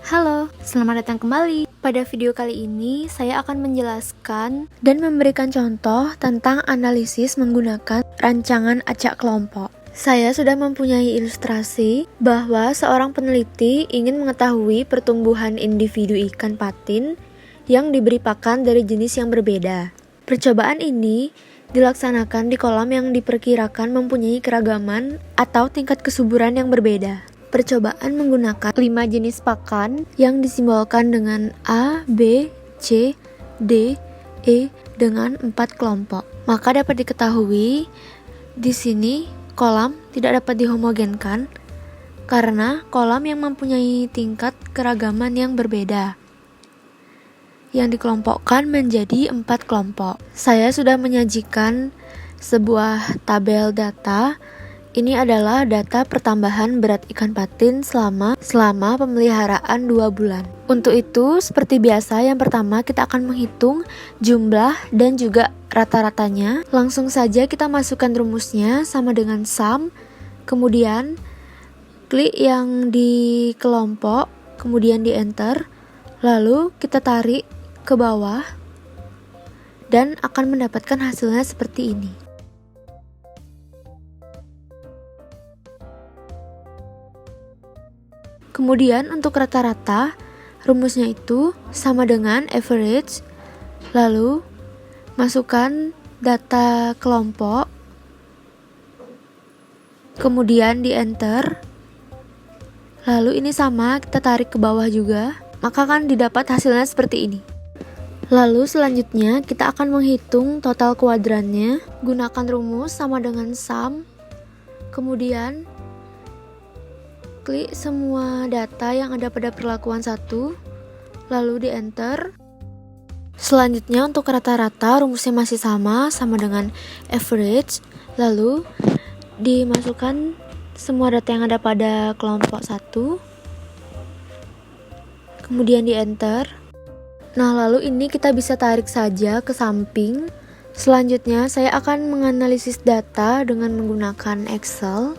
Halo, selamat datang kembali. Pada video kali ini, saya akan menjelaskan dan memberikan contoh tentang analisis menggunakan rancangan acak kelompok. Saya sudah mempunyai ilustrasi bahwa seorang peneliti ingin mengetahui pertumbuhan individu ikan patin yang diberi pakan dari jenis yang berbeda. Percobaan ini dilaksanakan di kolam yang diperkirakan mempunyai keragaman atau tingkat kesuburan yang berbeda. Percobaan menggunakan 5 jenis pakan yang disimbolkan dengan A, B, C, D, E dengan 4 kelompok. Maka dapat diketahui di sini kolam tidak dapat dihomogenkan karena kolam yang mempunyai tingkat keragaman yang berbeda yang dikelompokkan menjadi 4 kelompok. Saya sudah menyajikan sebuah tabel data. Ini adalah data pertambahan berat ikan patin selama pemeliharaan 2 bulan. Untuk itu, seperti biasa, yang pertama kita akan menghitung jumlah dan juga rata-ratanya. Langsung saja kita masukkan rumusnya sama dengan sum, kemudian klik yang di kelompok, kemudian di enter, lalu kita tarik ke bawah dan akan mendapatkan hasilnya seperti ini. Kemudian untuk rata-rata, rumusnya itu sama dengan average, lalu masukkan data kelompok, kemudian di enter, lalu ini sama, kita tarik ke bawah juga, maka akan didapat hasilnya seperti ini. Lalu selanjutnya kita akan menghitung total kuadrannya, gunakan rumus sama dengan sum, kemudian klik semua data yang ada pada perlakuan 1, lalu di enter. Selanjutnya untuk rata-rata rumusnya masih sama dengan average, lalu dimasukkan semua data yang ada pada kelompok 1, kemudian di enter. Nah, lalu ini kita bisa tarik saja ke samping. Selanjutnya saya akan menganalisis data dengan menggunakan Excel.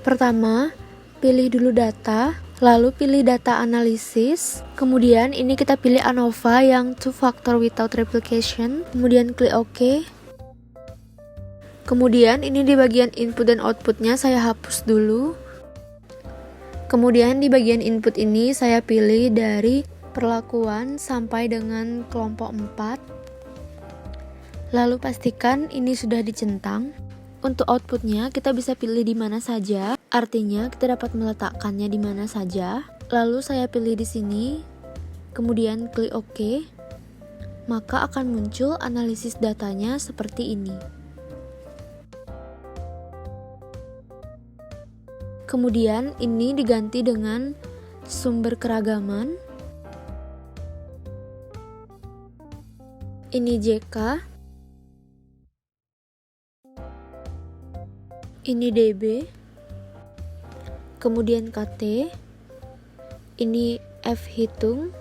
Pertama, pilih dulu data, lalu pilih data analisis. Kemudian ini kita pilih ANOVA yang 2 factor without replication. Kemudian klik OK. Kemudian ini di bagian input dan outputnya saya hapus dulu. Kemudian di bagian input ini saya pilih dari perlakuan sampai dengan kelompok 4. Lalu pastikan ini sudah dicentang. Untuk outputnya kita bisa pilih di mana saja, artinya kita dapat meletakkannya di mana saja. Lalu saya pilih di sini, kemudian klik OK, maka akan muncul analisis datanya seperti ini. Kemudian ini diganti dengan sumber keragaman. Ini JK, ini DB, kemudian KT, ini F hitung,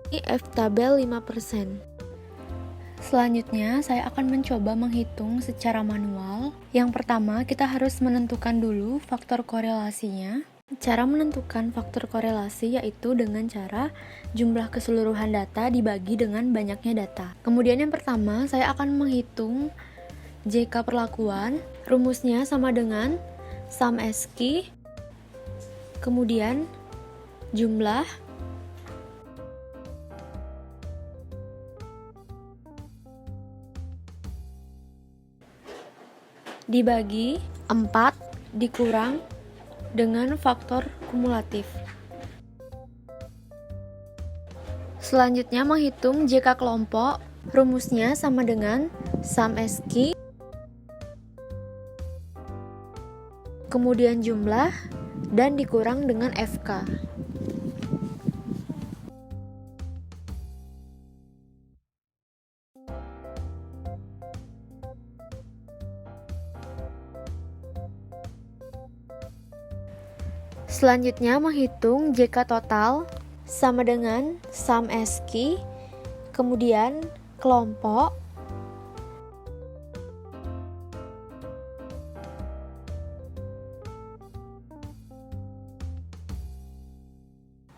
ini F tabel 5%. Selanjutnya saya akan mencoba menghitung secara manual. Yang pertama kita harus menentukan dulu faktor korelasinya. Cara menentukan faktor korelasi yaitu dengan cara jumlah keseluruhan data dibagi dengan banyaknya data. Kemudian yang pertama saya akan menghitung JK perlakuan. Rumusnya sama dengan sum ASCII, kemudian jumlah dibagi 4 dikurang dengan faktor kumulatif. Selanjutnya menghitung JK kelompok, rumusnya sama dengan sum ASCII, kemudian jumlah, dan dikurang dengan FK. Selanjutnya menghitung JK total sama dengan sum ASCII, kemudian kelompok,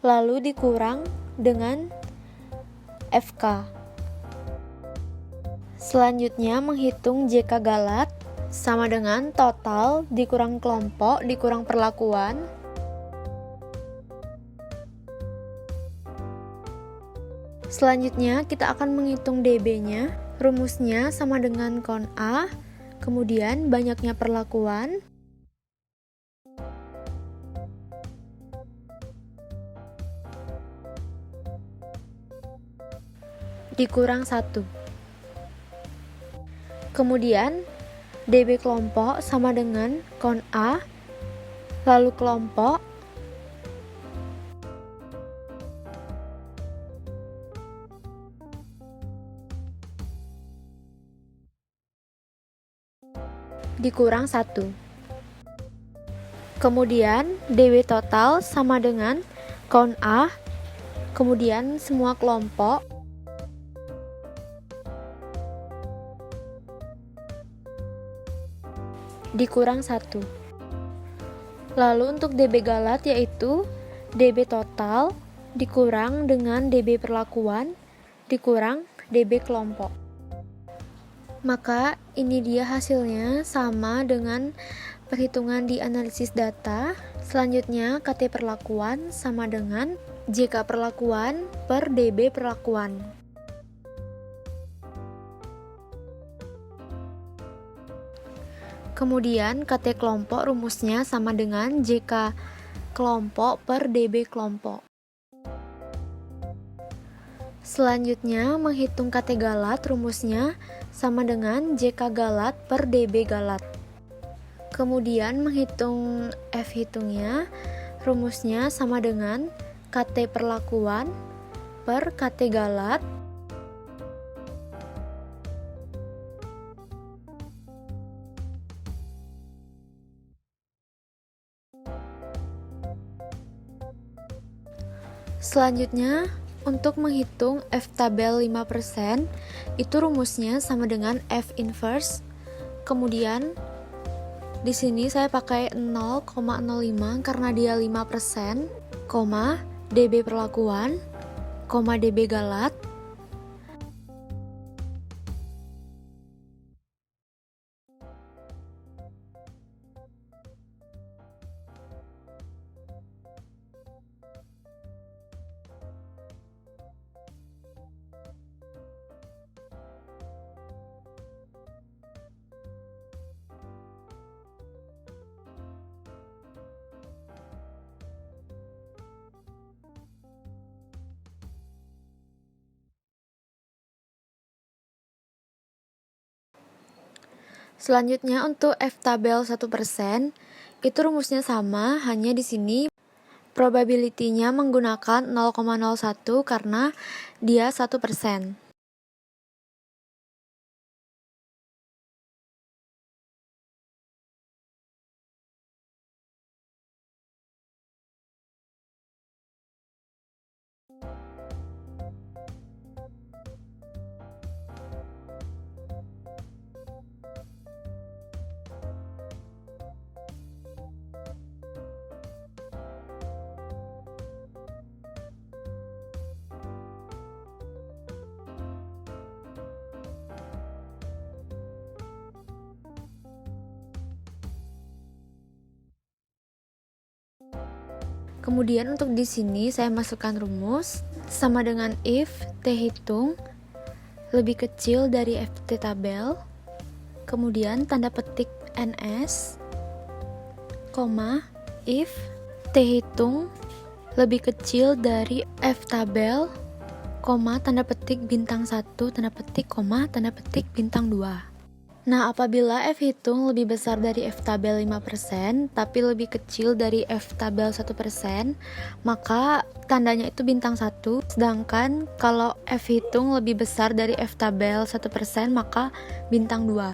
lalu dikurang dengan FK. Selanjutnya menghitung JK Galat sama dengan total dikurang kelompok dikurang perlakuan. Selanjutnya kita akan menghitung DB-nya. Rumusnya sama dengan kon A, kemudian banyaknya perlakuan, dikurang 1. Kemudian DB kelompok sama dengan kon A, lalu kelompok, dikurang 1. Kemudian DB total sama dengan kon A, kemudian semua kelompok, dikurang 1. Lalu untuk DB Galat yaitu DB total dikurang dengan DB perlakuan dikurang DB kelompok. Maka ini dia hasilnya sama dengan perhitungan di analisis data. Selanjutnya KT perlakuan sama dengan JK perlakuan per DB perlakuan. Kemudian KT kelompok rumusnya sama dengan JK kelompok per DB kelompok. Selanjutnya menghitung KT Galat rumusnya sama dengan JK Galat per DB Galat. Kemudian menghitung F hitungnya rumusnya sama dengan KT perlakuan per KT Galat Selanjutnya, untuk menghitung F tabel 5%, itu rumusnya sama dengan F inverse. Kemudian, di sini saya pakai 0,05 karena dia 5%, DB perlakuan, DB Galat, Selanjutnya untuk F tabel 1%, itu rumusnya sama, hanya di sini probability-nya menggunakan 0,01 karena dia 1%. Kemudian untuk di sini saya masukkan rumus sama dengan if T hitung lebih kecil dari FT tabel, kemudian tanda petik NS, if T hitung lebih kecil dari F tabel, tanda petik bintang 1, tanda petik, tanda petik bintang 2. Nah, apabila F hitung lebih besar dari F tabel 5%, tapi lebih kecil dari F tabel 1%, maka tandanya itu bintang 1. Sedangkan kalau F hitung lebih besar dari F tabel 1%, maka bintang 2.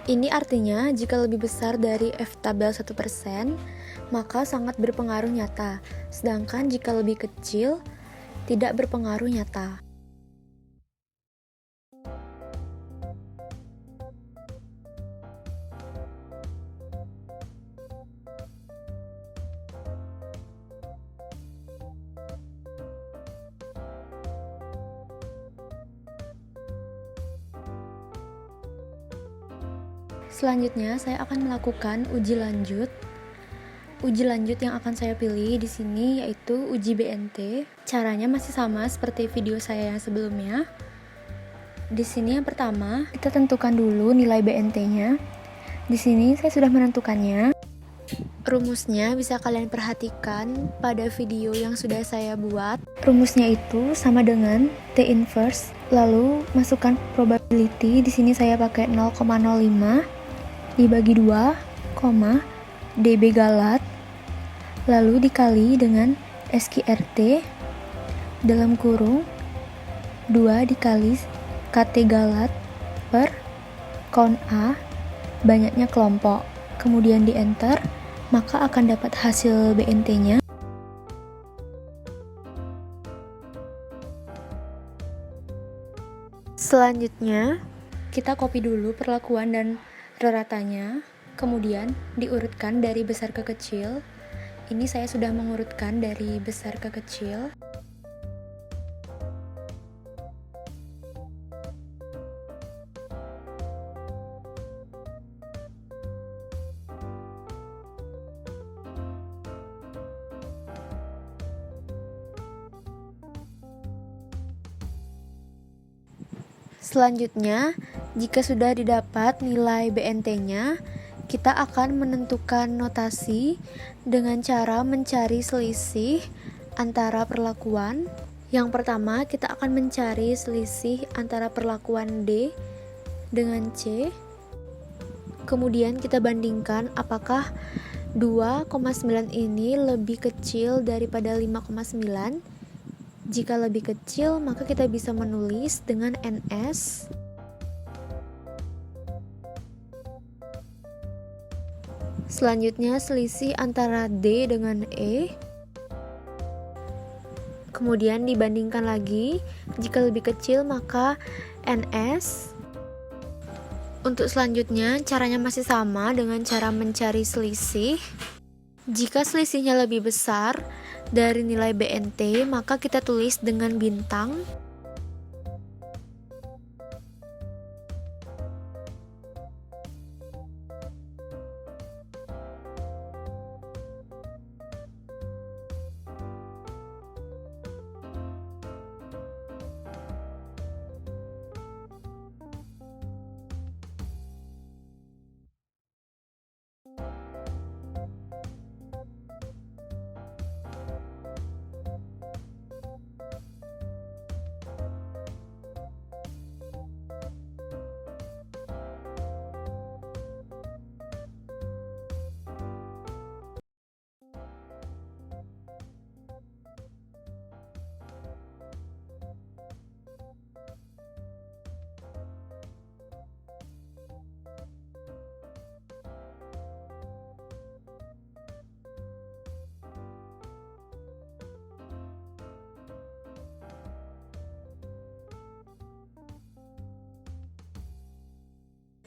Ini artinya jika lebih besar dari F tabel 1%, maka sangat berpengaruh nyata. Sedangkan jika lebih kecil, tidak berpengaruh nyata. Selanjutnya, saya akan melakukan uji lanjut. Uji lanjut yang akan saya pilih di sini yaitu uji BNT. Caranya masih sama seperti video saya yang sebelumnya. Di sini yang pertama, kita tentukan dulu nilai BNT-nya. Di sini saya sudah menentukannya. Rumusnya bisa kalian perhatikan pada video yang sudah saya buat. Rumusnya itu sama dengan T inverse, lalu masukkan probability. Di sini saya pakai 0,05 dibagi 2, dB galat, lalu dikali dengan SQRT dalam kurung 2 dikali KT galat per count A, banyaknya kelompok. Kemudian di enter, maka akan dapat hasil BNT-nya. Selanjutnya, kita copy dulu perlakuan dan reratanya, kemudian diurutkan dari besar ke kecil. Ini saya sudah mengurutkan dari besar ke kecil. Selanjutnya, jika sudah didapat nilai BNT-nya, kita akan menentukan notasi dengan cara mencari selisih antara perlakuan. Yang pertama, kita akan mencari selisih antara perlakuan D dengan C. Kemudian kita bandingkan apakah 2,9 ini lebih kecil daripada 5,9. Jika lebih kecil, maka kita bisa menulis dengan NS. Selanjutnya, selisih antara D dengan E. Kemudian dibandingkan lagi, jika lebih kecil maka NS. Untuk selanjutnya, caranya masih sama dengan cara mencari selisih. Jika selisihnya lebih besar dari nilai BNT, maka kita tulis dengan bintang.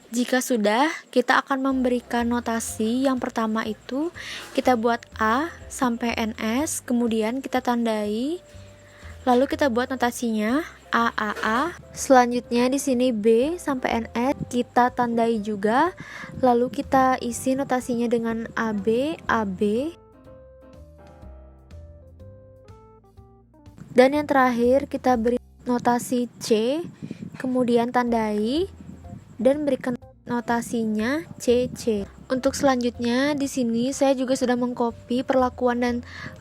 Jika sudah, kita akan memberikan notasi. Yang pertama itu kita buat A sampai NS, kemudian kita tandai. Lalu kita buat notasinya AAA. Selanjutnya di sini B sampai NS kita tandai juga. Lalu kita isi notasinya dengan AB, AB. Dan yang terakhir kita beri notasi C, kemudian tandai dan berikan notasinya CC. Untuk selanjutnya di sini saya juga sudah mengcopy perlakuan dan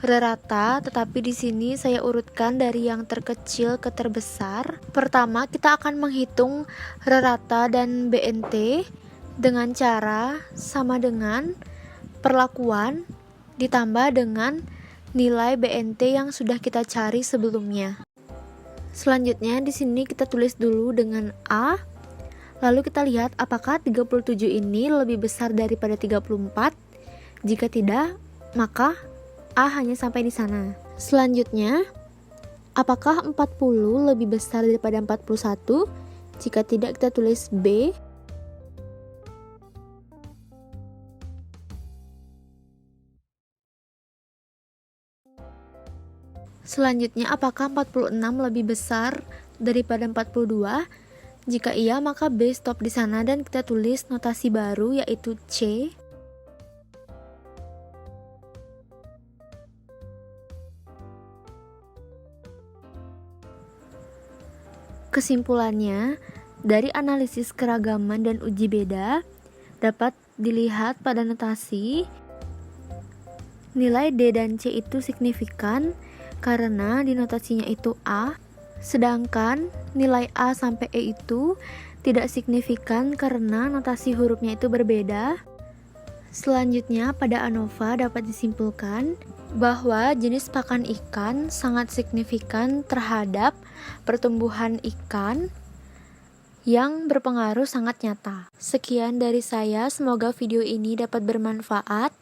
rata, tetapi di sini saya urutkan dari yang terkecil ke terbesar. Pertama, kita akan menghitung rata dan BNT dengan cara sama dengan perlakuan ditambah dengan nilai BNT yang sudah kita cari sebelumnya. Selanjutnya di sini kita tulis dulu dengan A. Lalu kita lihat apakah 37 ini lebih besar daripada 34. Jika tidak, maka A hanya sampai di sana. Selanjutnya, apakah 40 lebih besar daripada 41? Jika tidak, kita tulis B. Selanjutnya, apakah 46 lebih besar daripada 42? Jika iya, maka B stop di sana dan kita tulis notasi baru yaitu C. Kesimpulannya, dari analisis keragaman dan uji beda, dapat dilihat pada notasi, nilai D dan C itu signifikan karena di notasinya itu A, sedangkan nilai A sampai E itu tidak signifikan karena notasi hurufnya itu berbeda. Selanjutnya, pada ANOVA dapat disimpulkan bahwa jenis pakan ikan sangat signifikan terhadap pertumbuhan ikan yang berpengaruh sangat nyata. Sekian dari saya, semoga video ini dapat bermanfaat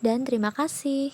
dan terima kasih.